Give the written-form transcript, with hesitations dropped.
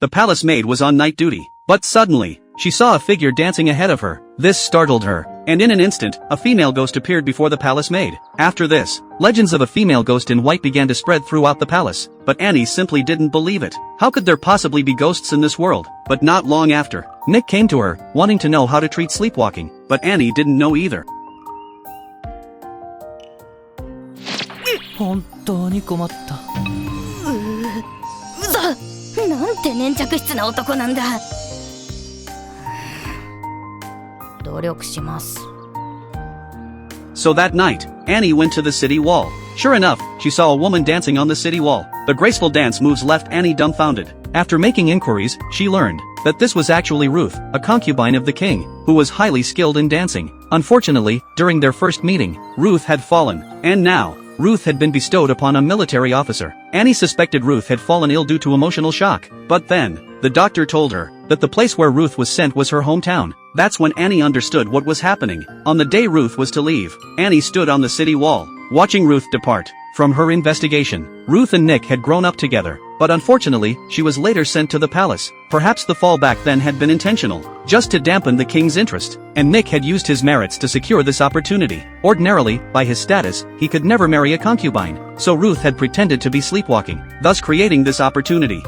The palace maid was on night duty. But suddenly, she saw a figure dancing ahead of her. This startled her, and in an instant, a female ghost appeared before the palace maid. After this, legends of a female ghost in white began to spread throughout the palace, but Annie simply didn't believe it. How could there possibly be ghosts in this world? But not long after, Nick came to her, wanting to know how to treat sleepwalking, but Annie didn't know either. 本当に困った。うざ、なんて粘着質な男なんだ。努力します。 So that night, Annie went to the city wall. Sure enough, she saw a woman dancing on the city wall. The graceful dance moves left Annie dumbfounded. After making inquiries, she learned that this was actually Ruth, a concubine of the king, who was highly skilled in dancing. Unfortunately, during their first meeting, Ruth had fallen, and now, Ruth had been bestowed upon a military officer. Annie suspected Ruth had fallen ill due to emotional shock. But then, the doctor told her that the place where Ruth was sent was her hometown. That's when Annie understood what was happening. On the day Ruth was to leave, Annie stood on the city wall, watching Ruth depart. From her investigation, Ruth and Nick had grown up together, but unfortunately, she was later sent to the palace. Perhaps the fall back then had been intentional, just to dampen the king's interest, and Nick had used his merits to secure this opportunity. Ordinarily, by his status, he could never marry a concubine, so Ruth had pretended to be sleepwalking, thus creating this opportunity.